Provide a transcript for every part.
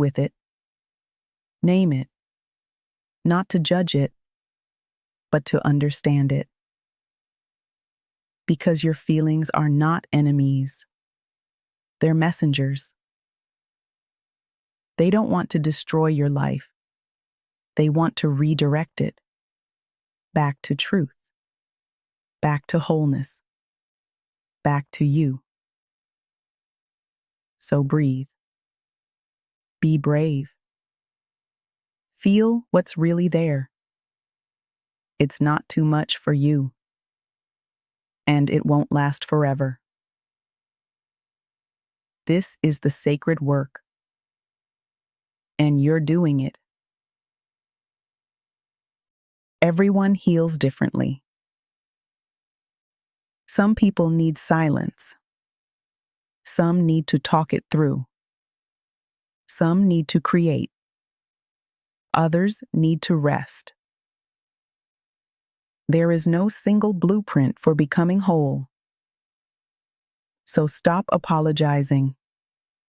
with it. Name it, not to judge it, but to understand it. Because your feelings are not enemies. They're messengers. They don't want to destroy your life. They want to redirect it back to truth, back to wholeness, back to you. So breathe. Be brave. Feel what's really there. It's not too much for you, and it won't last forever. This is the sacred work, and you're doing it. Everyone heals differently. Some people need silence. Some need to talk it through. Some need to create. Others need to rest. There is no single blueprint for becoming whole. So stop apologizing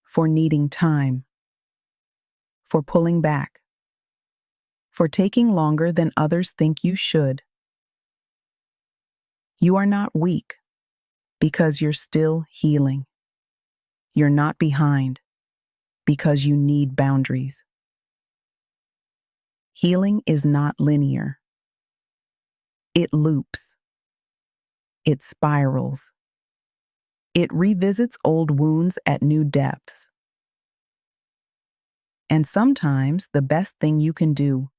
for needing time, for pulling back, for taking longer than others think you should. You are not weak because you're still healing. You're not behind because you need boundaries. Healing is not linear. It loops. It spirals. It revisits old wounds at new depths. And sometimes the best thing you can do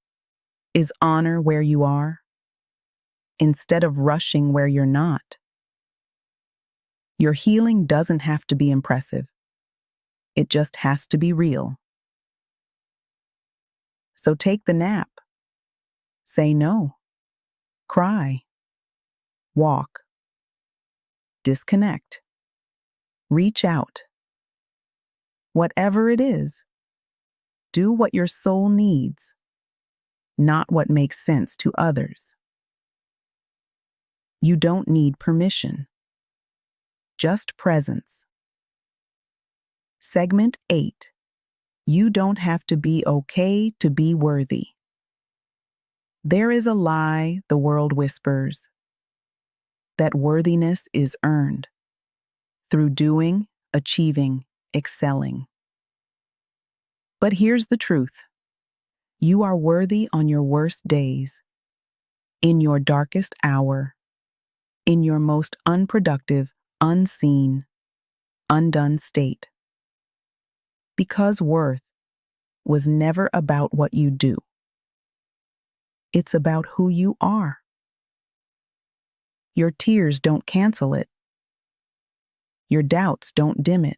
is honor where you are instead of rushing where you're not. Your healing doesn't have to be impressive. It just has to be real. So take the nap. Say no. Cry. Walk. Disconnect. Reach out. Whatever it is, do what your soul needs, not what makes sense to others. You don't need permission, just presence. Segment 8. You don't have to be okay to be worthy. There is a lie the world whispers, that worthiness is earned through doing, achieving, excelling. But here's the truth. You are worthy on your worst days, in your darkest hour, in your most unproductive, unseen, undone state. Because worth was never about what you do. It's about who you are. Your tears don't cancel it. Your doubts don't dim it.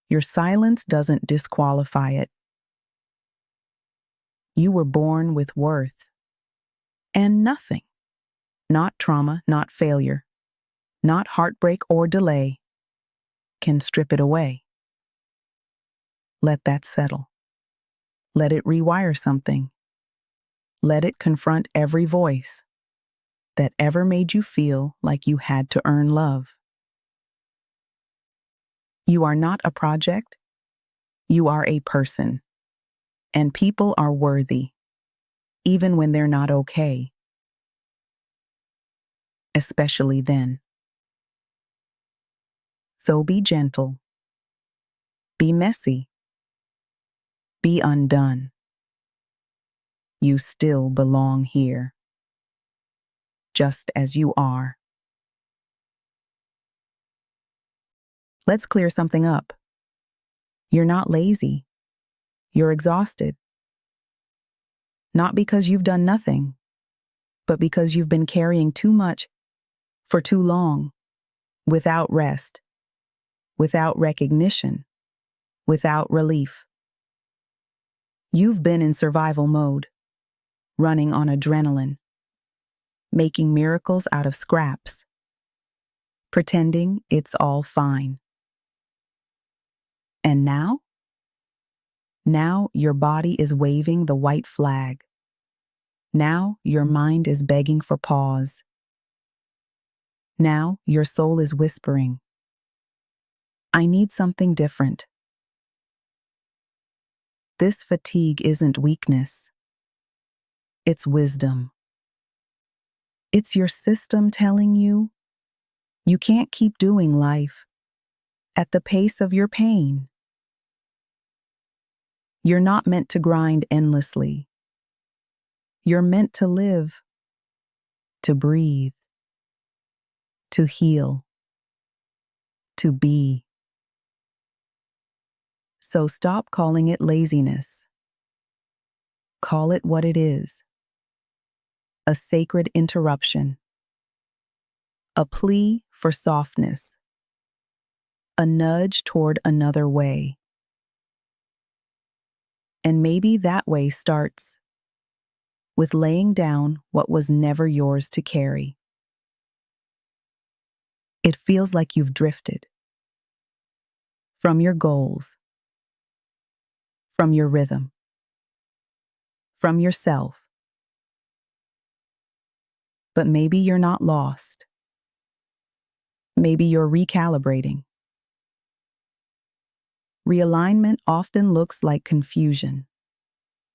Your silence doesn't disqualify it. You were born with worth. And nothing, not trauma, not failure, not heartbreak or delay, can strip it away. Let that settle. Let it rewire something. Let it confront every voice that ever made you feel like you had to earn love. You are not a project. You are a person. And people are worthy, even when they're not okay. Especially then. So be gentle. Be messy. Be undone. You still belong here, just as you are. Let's clear something up. You're not lazy. You're exhausted. Not because you've done nothing, but because you've been carrying too much for too long, without rest, without recognition, without relief. You've been in survival mode, running on adrenaline, making miracles out of scraps, pretending it's all fine. And now? Now your body is waving the white flag. Now your mind is begging for pause. Now your soul is whispering, I need something different. This fatigue isn't weakness. It's wisdom. It's your system telling you you can't keep doing life at the pace of your pain. You're not meant to grind endlessly. You're meant to live, to breathe, to heal, to be. So stop calling it laziness. Call it what it is: a sacred interruption, a plea for softness, a nudge toward another way. And maybe that way starts with laying down what was never yours to carry. It feels like you've drifted from your goals, from your rhythm, from yourself. But maybe you're not lost. Maybe you're recalibrating. Realignment often looks like confusion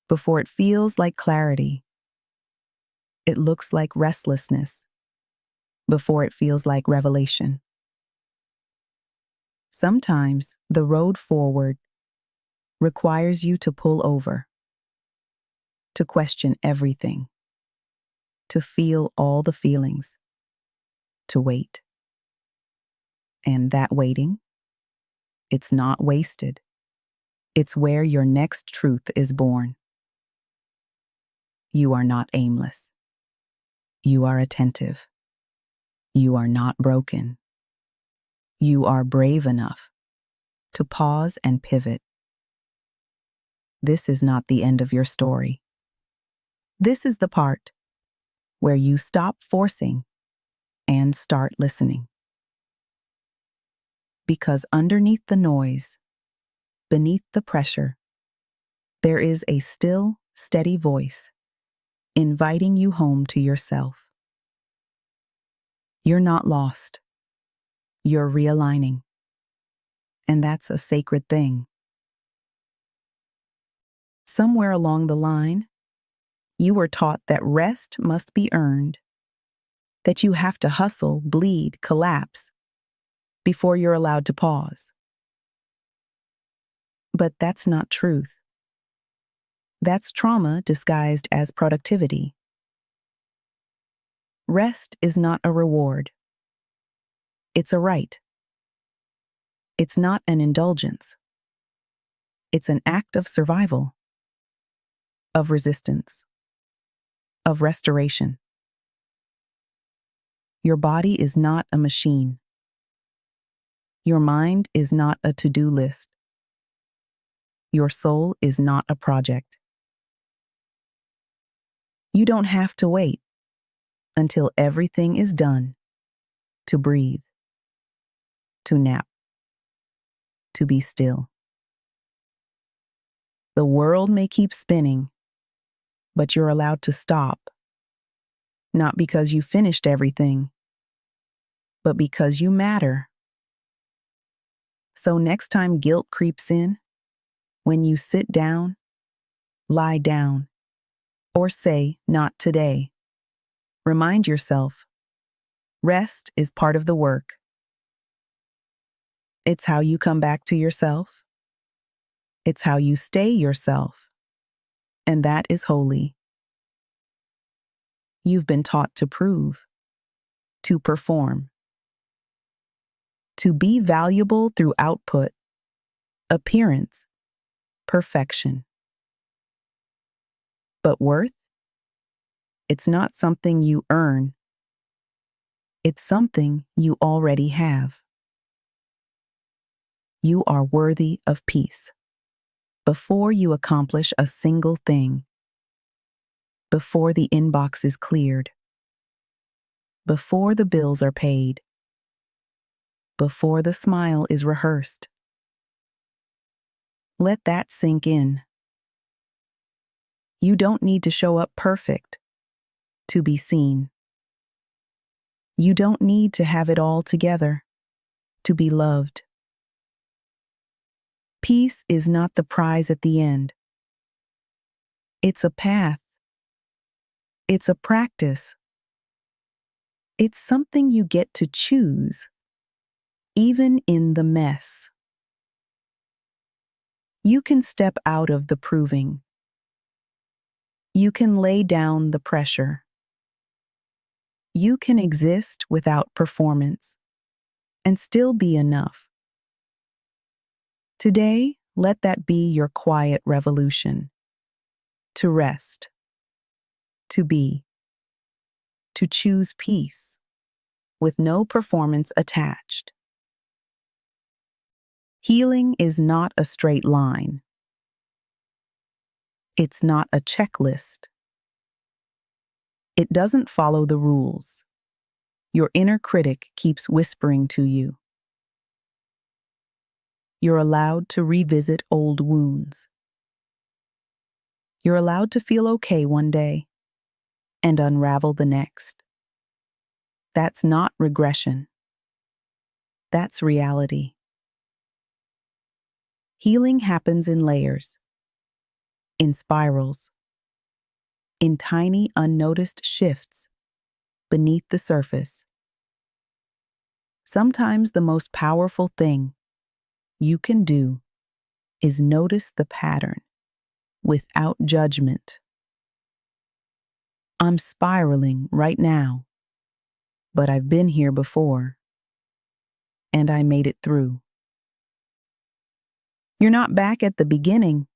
before it feels like clarity. It looks like restlessness before it feels like revelation. Sometimes the road forward requires you to pull over, to question everything, to feel all the feelings, to wait. And that waiting, it's not wasted. It's where your next truth is born. You are not aimless. You are attentive. You are not broken. You are brave enough to pause and pivot. This is not the end of your story. This is the part where you stop forcing and start listening. Because underneath the noise, beneath the pressure, there is a still, steady voice inviting you home to yourself. You're not lost. You're realigning. And that's a sacred thing. Somewhere along the line, you were taught that rest must be earned, that you have to hustle, bleed, collapse before you're allowed to pause. But that's not truth. That's trauma disguised as productivity. Rest is not a reward. It's a right. It's not an indulgence. It's an act of survival, of resistance, of restoration. Your body is not a machine. Your mind is not a to-do list. Your soul is not a project. You don't have to wait until everything is done to breathe, to nap, to be still. The world may keep spinning, but you're allowed to stop, not because you finished everything, but because you matter. So next time guilt creeps in, when you sit down, lie down, or say, "Not today," remind yourself, rest is part of the work. It's how you come back to yourself. It's how you stay yourself. And that is holy. You've been taught to prove, to perform, to be valuable through output, appearance, perfection. But worth? It's not something you earn. It's something you already have. You are worthy of peace before you accomplish a single thing, before the inbox is cleared, before the bills are paid, before the smile is rehearsed. Let that sink in. You don't need to show up perfect to be seen. You don't need to have it all together to be loved. Peace is not the prize at the end. It's a path. It's a practice. It's something you get to choose, even in the mess. You can step out of the proving. You can lay down the pressure. You can exist without performance and still be enough. Today, let that be your quiet revolution. To rest, to be, to choose peace with no performance attached. Healing is not a straight line. It's not a checklist. It doesn't follow the rules. Your inner critic keeps whispering to you. You're allowed to revisit old wounds. You're allowed to feel okay one day and unravel the next. That's not regression. That's reality. Healing happens in layers, in spirals, in tiny, unnoticed shifts beneath the surface. Sometimes the most powerful thing you can do is notice the pattern without judgment. I'm spiraling right now, but I've been here before, and I made it through. You're not back at the beginning.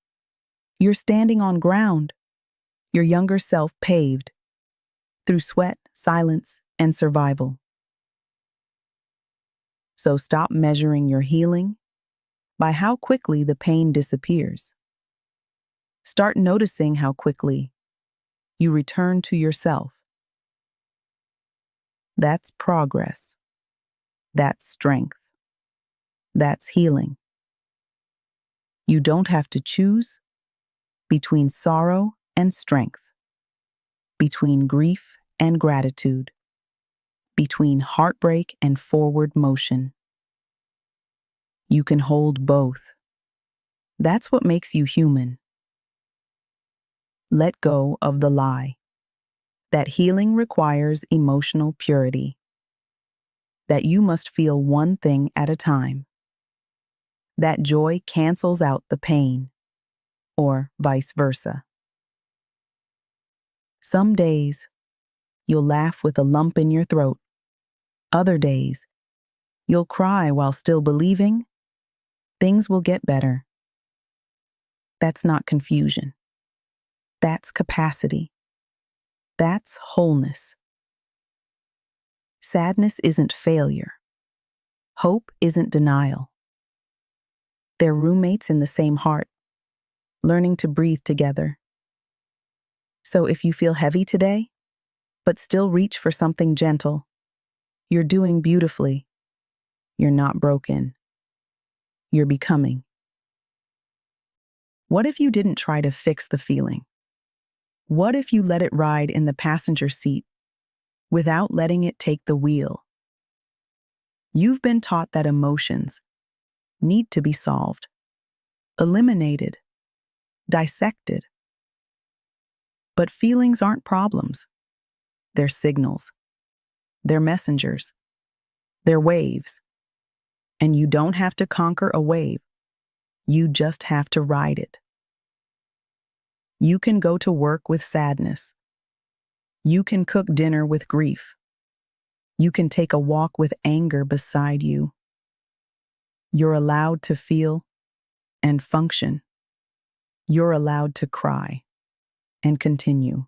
You're standing on ground your younger self paved through sweat, silence, and survival. So stop measuring your healing by how quickly the pain disappears. Start noticing how quickly you return to yourself. That's progress. That's strength. That's healing. You don't have to choose between sorrow and strength, between grief and gratitude, between heartbreak and forward motion. You can hold both. That's what makes you human. Let go of the lie that healing requires emotional purity, that you must feel one thing at a time, that joy cancels out the pain, or vice versa. Some days, you'll laugh with a lump in your throat. Other days, you'll cry while still believing things will get better. That's not confusion. That's capacity. That's wholeness. Sadness isn't failure. Hope isn't denial. They're roommates in the same heart, learning to breathe together. So if you feel heavy today, but still reach for something gentle, you're doing beautifully. You're not broken. You're becoming. What if you didn't try to fix the feeling? What if you let it ride in the passenger seat without letting it take the wheel? You've been taught that emotions need to be solved, eliminated, dissected. But feelings aren't problems. They're signals. They're messengers. They're waves. And you don't have to conquer a wave. You just have to ride it. You can go to work with sadness. You can cook dinner with grief. You can take a walk with anger beside you. You're allowed to feel and function. You're allowed to cry and continue.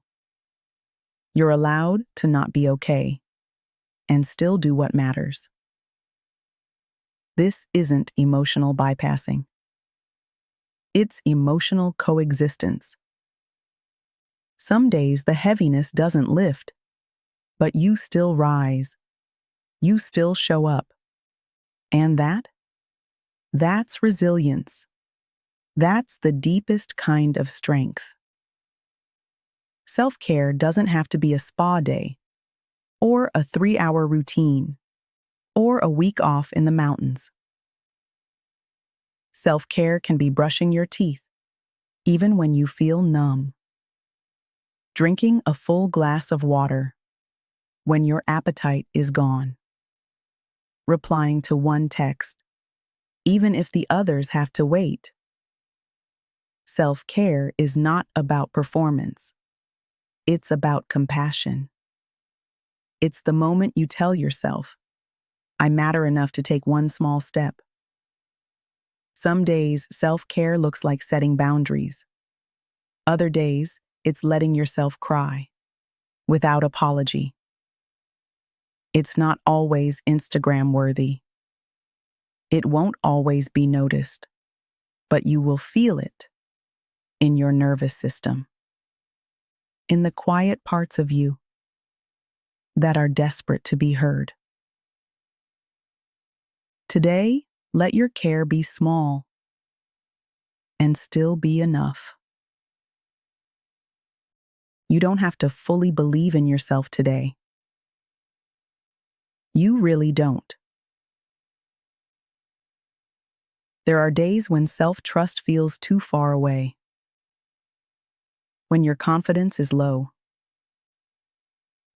You're allowed to not be okay and still do what matters. This isn't emotional bypassing. It's emotional coexistence. Some days the heaviness doesn't lift, but you still rise. You still show up. And that's resilience. That's the deepest kind of strength. Self-care doesn't have to be a spa day, or a 3-hour routine, or a week off in the mountains. Self-care can be brushing your teeth, even when you feel numb. Drinking a full glass of water when your appetite is gone. Replying to one text, even if the others have to wait. Self-care is not about performance. It's about compassion. It's the moment you tell yourself, I matter enough to take one small step. Some days, self-care looks like setting boundaries. Other days, it's letting yourself cry, without apology. It's not always Instagram-worthy. It won't always be noticed, but you will feel it in your nervous system, in the quiet parts of you that are desperate to be heard. Today, let your care be small and still be enough. You don't have to fully believe in yourself today. You really don't. There are days when self-trust feels too far away, when your confidence is low,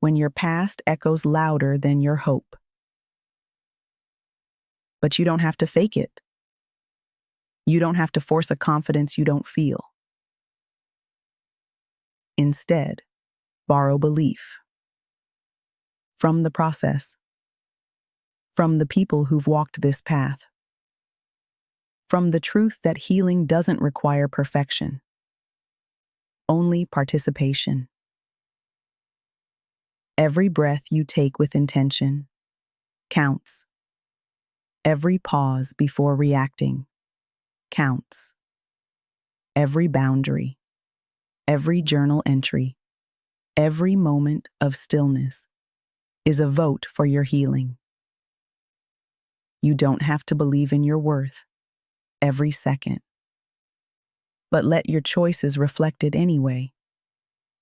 when your past echoes louder than your hope. But you don't have to fake it. You don't have to force a confidence you don't feel. Instead, borrow belief from the process, from the people who've walked this path, from the truth that healing doesn't require perfection, only participation. Every breath you take with intention counts. Every pause before reacting counts. Every boundary, every journal entry, every moment of stillness is a vote for your healing. You don't have to believe in your worth every second, but let your choices reflect it anyway.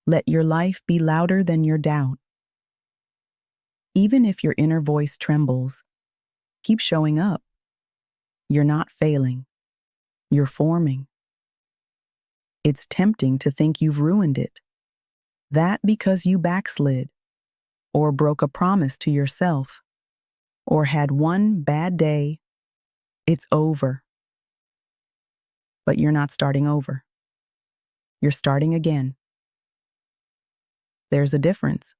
Let your life be louder than your doubt. Even if your inner voice trembles, keep showing up. You're not failing. You're forming. It's tempting to think you've ruined it. That because you backslid, or broke a promise to yourself, or had one bad day, it's over. But you're not starting over. You're starting again. There's a difference.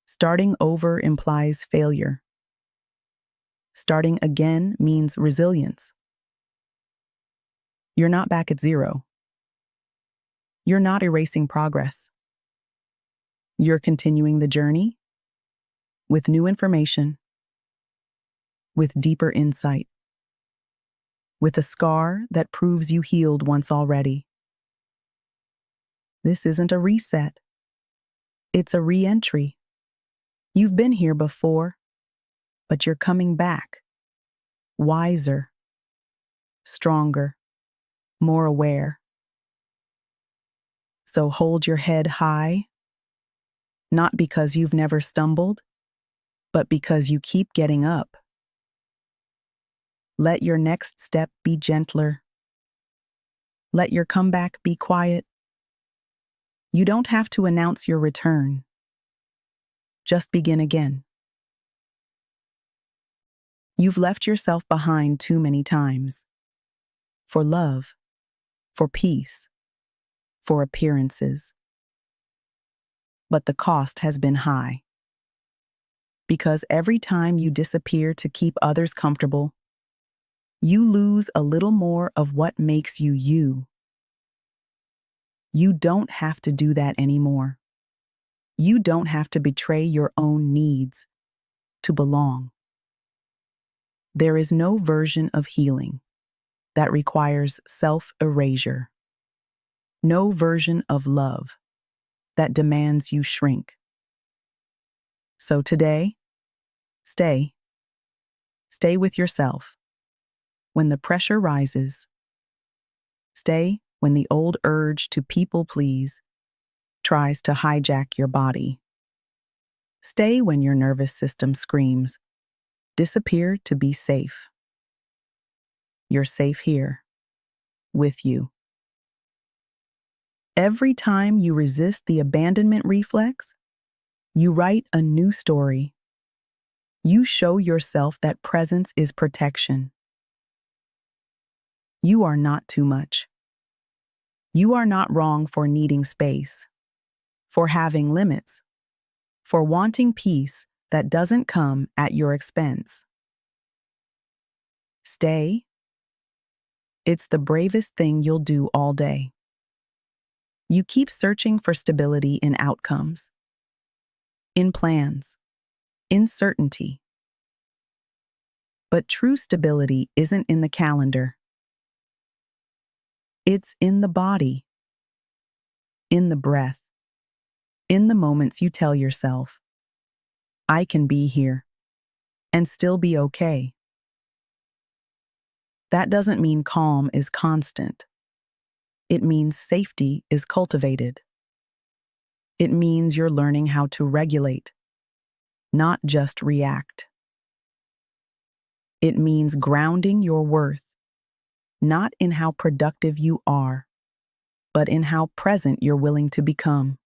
Starting over implies failure. Starting again means resilience. You're not back at zero. You're not erasing progress. You're continuing the journey with new information, with deeper insight, with a scar that proves you healed once already. This isn't a reset. It's a re-entry. You've been here before, but you're coming back, wiser, stronger, more aware. So hold your head high, not because you've never stumbled, but because you keep getting up. Let your next step be gentler. Let your comeback be quiet. You don't have to announce your return. Just begin again. You've left yourself behind too many times. For love, for peace, for appearances. But the cost has been high. Because every time you disappear to keep others comfortable, you lose a little more of what makes you you. You don't have to do that anymore. You don't have to betray your own needs to belong. There is no version of healing that requires self-erasure. No version of love that demands you shrink. So today, stay. Stay with yourself. When the pressure rises, stay when the old urge to people please tries to hijack your body. Stay when your nervous system screams, disappear to be safe. You're safe here, with you. Every time you resist the abandonment reflex, you write a new story. You show yourself that presence is protection. You are not too much. You are not wrong for needing space, for having limits, for wanting peace that doesn't come at your expense. Stay. It's the bravest thing you'll do all day. You keep searching for stability in outcomes, in plans, in certainty. But true stability isn't in the calendar. It's in the body, in the breath, in the moments you tell yourself, I can be here and still be okay. That doesn't mean calm is constant. It means safety is cultivated. It means you're learning how to regulate, not just react. It means grounding your worth, not in how productive you are, but in how present you're willing to become.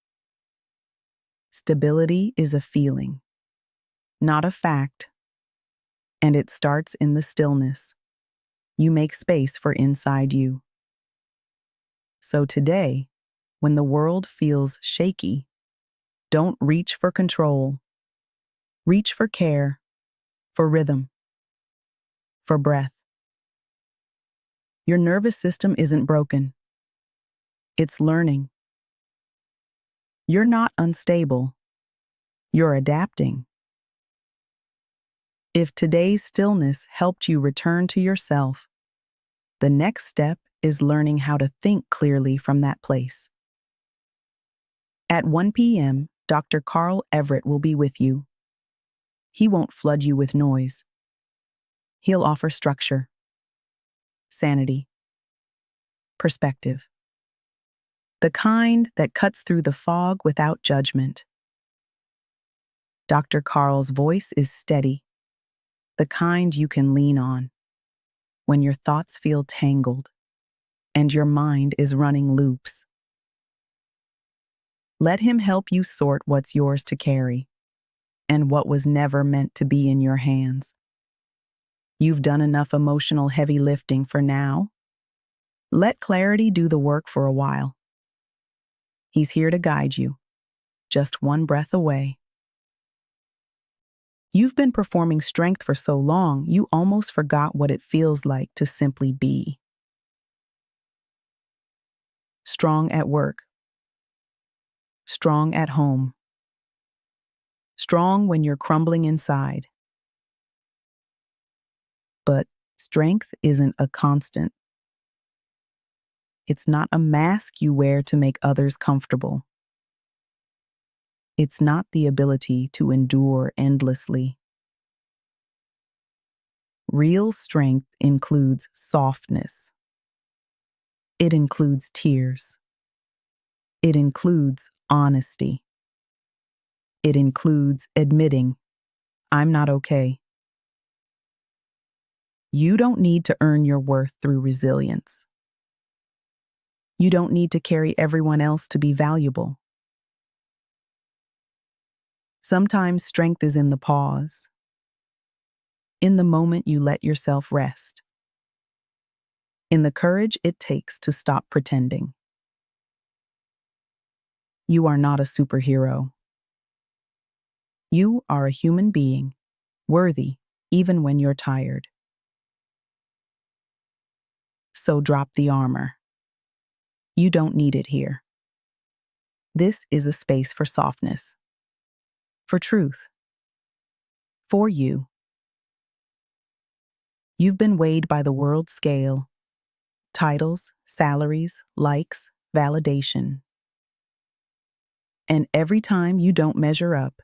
Stability is a feeling, not a fact, and it starts in the stillness. You make space for inside you. So today, when the world feels shaky, don't reach for control. Reach for care, for rhythm, for breath. Your nervous system isn't broken. It's learning. You're not unstable. You're adapting. If today's stillness helped you return to yourself, the next step is learning how to think clearly from that place. At 1 p.m., Dr. Carl Everett will be with you. He won't flood you with noise. He'll offer structure, sanity, perspective. The kind that cuts through the fog without judgment. Dr. Carl's voice is steady, the kind you can lean on when your thoughts feel tangled and your mind is running loops. Let him help you sort what's yours to carry and what was never meant to be in your hands. You've done enough emotional heavy lifting for now. Let clarity do the work for a while. He's here to guide you, just one breath away. You've been performing strength for so long, you almost forgot what it feels like to simply be. Strong at work. Strong at home. Strong when you're crumbling inside. But strength isn't a constant. It's not a mask you wear to make others comfortable. It's not the ability to endure endlessly. Real strength includes softness. It includes tears. It includes honesty. It includes admitting, I'm not okay. You don't need to earn your worth through resilience. You don't need to carry everyone else to be valuable. Sometimes strength is in the pause, in the moment you let yourself rest, in the courage it takes to stop pretending. You are not a superhero. You are a human being, worthy even when you're tired. So drop the armor. You don't need it here. This is a space for softness, for truth, for you. You've been weighed by the world scale, titles, salaries, likes, validation. And every time you don't measure up,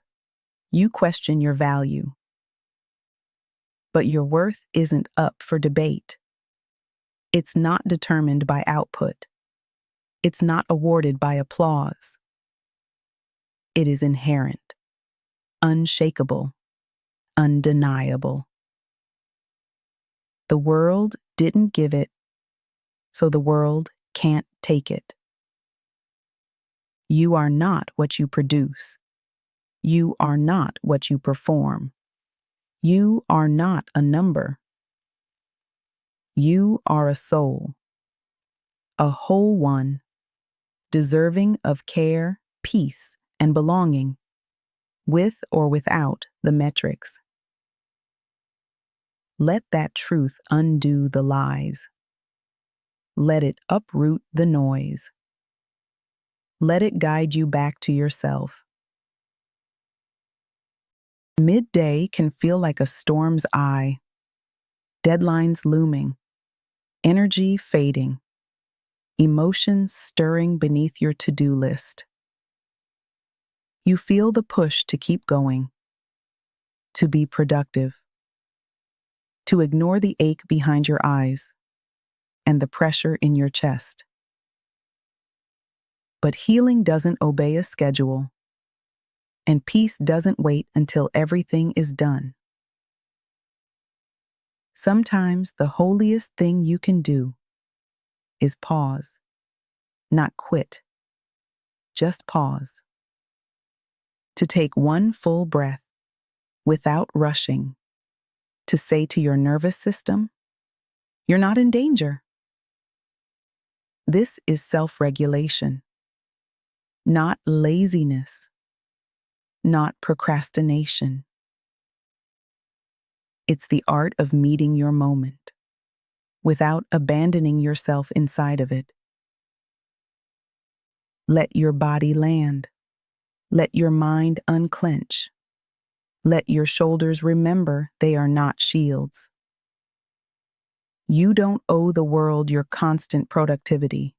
you question your value. But your worth isn't up for debate. It's not determined by output. It's not awarded by applause. It is inherent, unshakable, undeniable. The world didn't give it, so the world can't take it. You are not what you produce. You are not what you perform. You are not a number. You are a soul, a whole one, deserving of care, peace, and belonging, with or without the metrics. Let that truth undo the lies. Let it uproot the noise. Let it guide you back to yourself. Midday can feel like a storm's eye, deadlines looming, energy fading, emotions stirring beneath your to-do list. You feel the push to keep going, to be productive, to ignore the ache behind your eyes and the pressure in your chest. But healing doesn't obey a schedule, and peace doesn't wait until everything is done. Sometimes the holiest thing you can do is pause, not quit, just pause. To take one full breath without rushing, to say to your nervous system, you're not in danger. This is self-regulation, not laziness, not procrastination. It's the art of meeting your moment without abandoning yourself inside of it. Let your body land. Let your mind unclench. Let your shoulders remember they are not shields. You don't owe the world your constant productivity.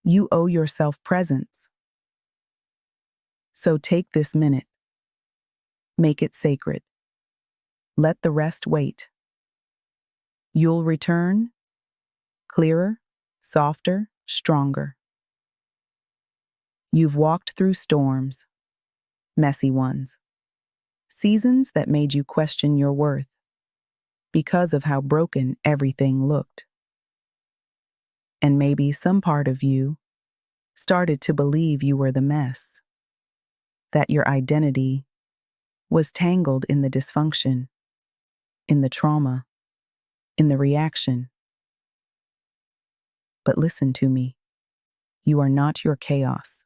You owe yourself presence. So take this minute. Make it sacred. Let the rest wait. You'll return clearer, softer, stronger. You've walked through storms, messy ones, seasons that made you question your worth because of how broken everything looked. And maybe some part of you started to believe you were the mess, that your identity was tangled in the dysfunction, in the trauma, in the reaction. But listen to me. You are not your chaos.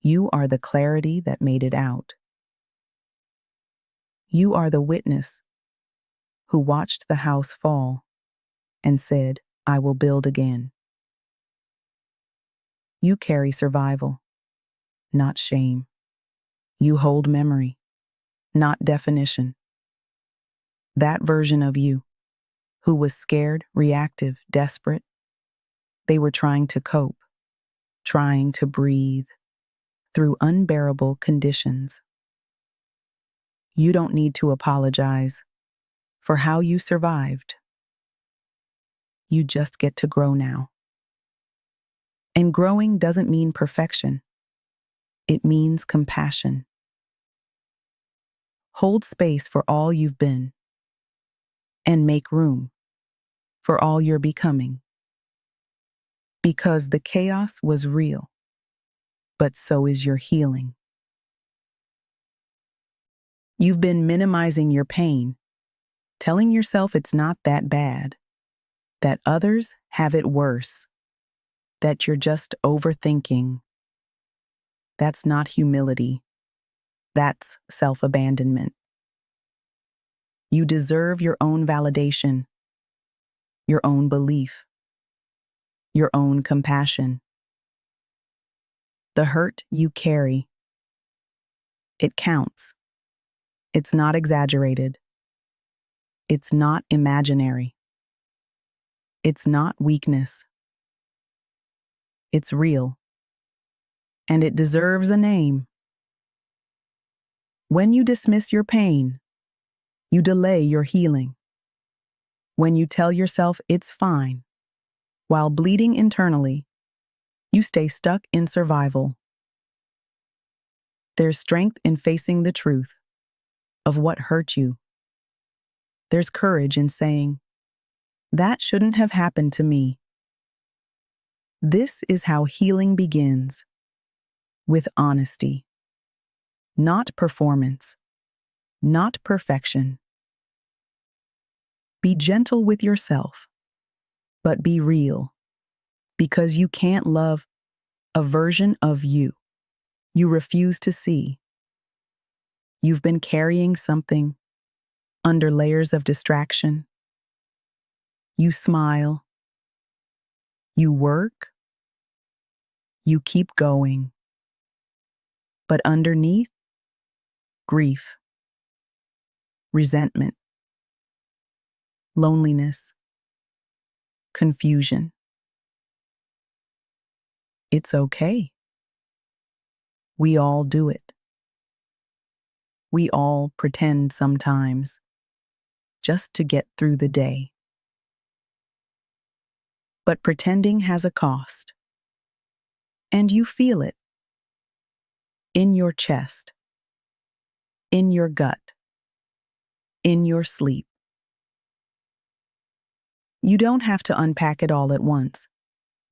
You are the clarity that made it out. You are the witness who watched the house fall and said, I will build again. You carry survival, not shame. You hold memory, not definition. That version of you, who was scared, reactive, desperate, they were trying to cope, trying to breathe through unbearable conditions. You don't need to apologize for how you survived. You just get to grow now. And growing doesn't mean perfection. It means compassion. Hold space for all you've been and make room for all you're becoming. Because the chaos was real, but so is your healing. You've been minimizing your pain, telling yourself it's not that bad, that others have it worse, that you're just overthinking. That's not humility. That's self-abandonment. You deserve your own validation, your own belief, your own compassion. The hurt you carry, it counts. It's not exaggerated. It's not imaginary. It's not weakness. It's real. And it deserves a name. When you dismiss your pain, you delay your healing. When you tell yourself it's fine, while bleeding internally, you stay stuck in survival. There's strength in facing the truth of what hurt you. There's courage in saying, that shouldn't have happened to me. This is how healing begins, with honesty, not performance, not perfection. Be gentle with yourself, but be real, because you can't love a version of you refuse to see. You've been carrying something under layers of distraction. You smile, you work, you keep going. But underneath, grief, resentment, loneliness, confusion. It's okay. We all do it. We all pretend sometimes, just to get through the day. But pretending has a cost. And you feel it. In your chest. In your gut. In your sleep. You don't have to unpack it all at once.